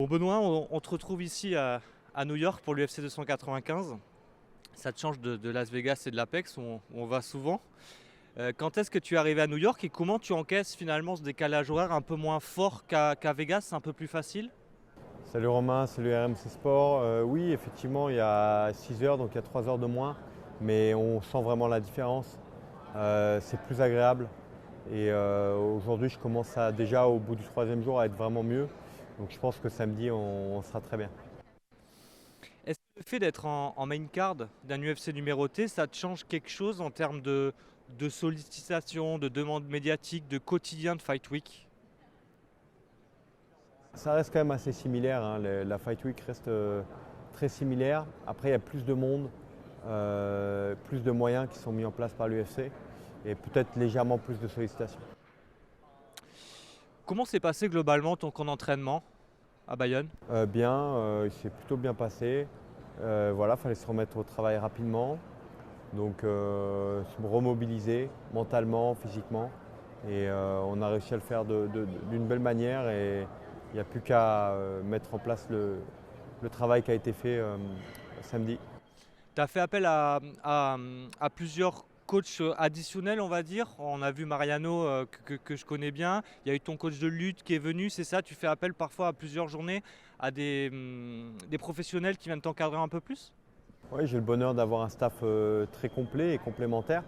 Benoît, on te retrouve ici à New York pour l'UFC 295. Ça te change de Las Vegas et de l'Apex où on va souvent. Quand est-ce que tu es arrivé à New York et comment tu encaisses finalement ce décalage horaire un peu moins fort qu'à Vegas, c'est un peu plus facile? Salut Romain, salut RMC Sport. Oui, effectivement, il y a 6 heures, donc il y a 3 heures de moins, mais on sent vraiment la différence. C'est plus agréable et aujourd'hui, je commence déjà au bout du troisième jour à être vraiment mieux. Donc je pense que samedi, on sera très bien. Est-ce que le fait d'être en main card d'un UFC numéroté, ça te change quelque chose en termes de sollicitation, de demande médiatique, de quotidien de Fight Week? Ça reste quand même assez similaire, hein. La Fight Week reste très similaire. Après, il y a plus de monde, plus de moyens qui sont mis en place par l'UFC et peut-être légèrement plus de sollicitations. Comment s'est passé globalement ton camp d'entraînement à Bayonne? Bien, il s'est plutôt bien passé. Voilà, fallait se remettre au travail rapidement. Donc se remobiliser mentalement, physiquement. Et on a réussi à le faire d'une belle manière et il n'y a plus qu'à mettre en place le travail qui a été fait samedi. Tu as fait appel à plusieurs coachs additionnels, on va dire. On a vu Mariano que je connais bien. Il y a eu ton coach de lutte qui est venu, c'est ça? Tu fais appel parfois à plusieurs journées à des professionnels qui viennent t'encadrer un peu plus? Oui, j'ai le bonheur d'avoir un staff très complet et complémentaire.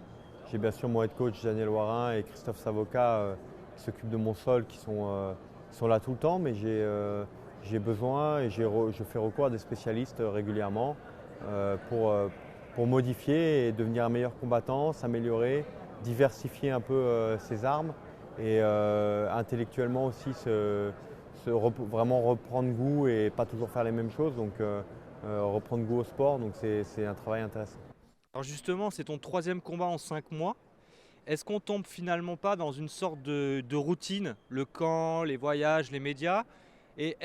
J'ai bien sûr mon head coach Daniel Warin et Christophe Savoca qui s'occupent de mon sol, qui sont là tout le temps, mais j'ai besoin et je fais recours à des spécialistes régulièrement euh, pour, euh, pour modifier et devenir un meilleur combattant, s'améliorer, diversifier un peu ses armes et intellectuellement aussi vraiment reprendre goût et pas toujours faire les mêmes choses. Donc reprendre goût au sport, donc c'est un travail intéressant. Alors justement, c'est ton troisième combat en 5 mois. Est-ce qu'on tombe finalement pas dans une sorte de routine, le camp, les voyages, les médias? Et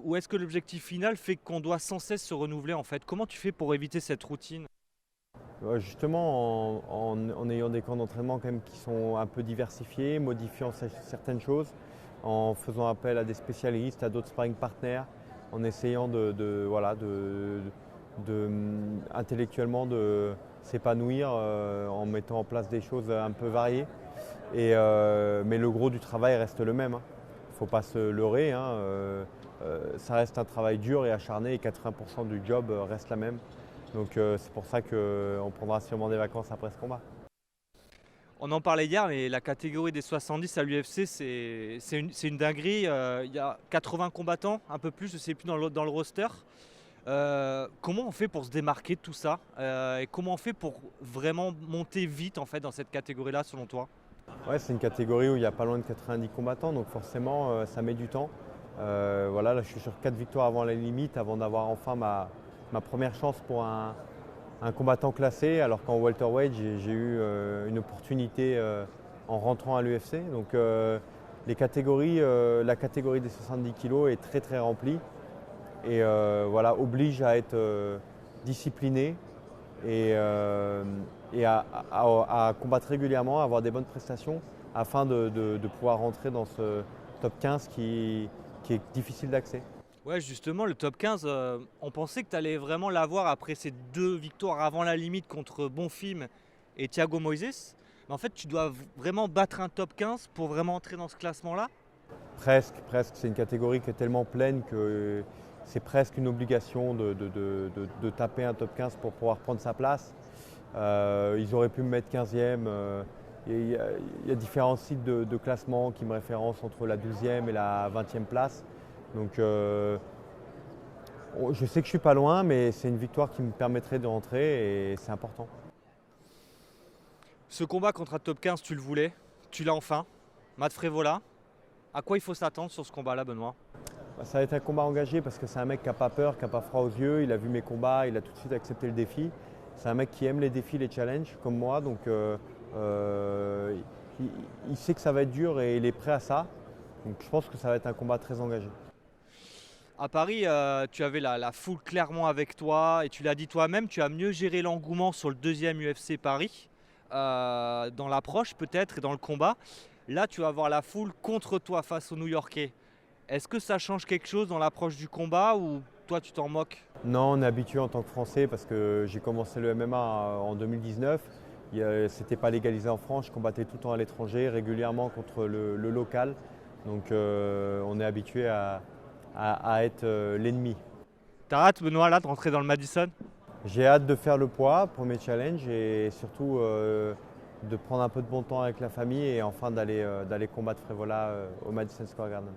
ou est-ce que l'objectif final fait qu'on doit sans cesse se renouveler en fait? Comment tu fais pour éviter cette routine? Ouais, justement, en ayant des camps d'entraînement quand même qui sont un peu diversifiés, modifiant certaines choses, en faisant appel à des spécialistes, à d'autres sparring partners, en essayant intellectuellement de s'épanouir en mettant en place des choses un peu variées. Mais le gros du travail reste le même, hein. Il ne faut pas se leurrer, hein. Ça reste un travail dur et acharné et 80% du job reste la même. Donc c'est pour ça qu'on prendra sûrement des vacances après ce combat. On en parlait hier, mais la catégorie des 70 à l'UFC, c'est une dinguerie. Il y a 80 combattants, un peu plus, je ne sais plus dans le roster. Comment on fait pour se démarquer de tout ça? Et comment on fait pour vraiment monter vite en fait dans cette catégorie-là selon toi? Ouais, c'est une catégorie où il y a pas loin de 90 combattants, donc forcément ça met du temps. Voilà, là je suis sur 4 victoires avant la limite, avant d'avoir enfin ma première chance pour un combattant classé, alors qu'en welterweight j'ai eu une opportunité en rentrant à l'UFC. Donc la catégorie des 70 kilos est très très remplie et voilà, oblige à être discipliné et à combattre régulièrement, à avoir des bonnes prestations afin de pouvoir rentrer dans ce top 15 qui est difficile d'accès. Ouais, justement, le top 15, on pensait que tu allais vraiment l'avoir après ces deux victoires avant la limite contre Bonfim et Thiago Moises. Mais en fait, tu dois vraiment battre un top 15 pour vraiment entrer dans ce classement-là. Presque, presque. C'est une catégorie qui est tellement pleine que c'est presque une obligation de taper un top 15 pour pouvoir prendre sa place. Ils auraient pu me mettre 15e. Il y a différents sites de classement qui me référencent entre la 12e et la 20e place. Donc je sais que je suis pas loin, mais c'est une victoire qui me permettrait de rentrer et c'est important. Ce combat contre un top 15, tu le voulais, tu l'as enfin. Matt Frevola, à quoi il faut s'attendre sur ce combat-là, Benoît? Bah, ça va être un combat engagé parce que c'est un mec qui n'a pas peur, qui n'a pas froid aux yeux. Il a vu mes combats, il a tout de suite accepté le défi. C'est un mec qui aime les défis, les challenges comme moi. Donc euh, il, il sait que ça va être dur et il est prêt à ça. Donc je pense que ça va être un combat très engagé. À Paris, tu avais la foule clairement avec toi et tu l'as dit toi-même, tu as mieux géré l'engouement sur le deuxième UFC Paris, dans l'approche peut-être et dans le combat. Là, tu vas avoir la foule contre toi face aux New-Yorkais. Est-ce que ça change quelque chose dans l'approche du combat ou toi tu t'en moques? Non, on est habitué en tant que Français parce que j'ai commencé le MMA en 2019. C'était pas légalisé en France, je combattais tout le temps à l'étranger, régulièrement contre le local. Donc on est habitué à être l'ennemi. T'as hâte, Benoît, là, de rentrer dans le Madison? J'ai hâte de faire le poids, premier challenge, et surtout de prendre un peu de bon temps avec la famille et enfin d'aller combattre Frévola au Madison Square Garden.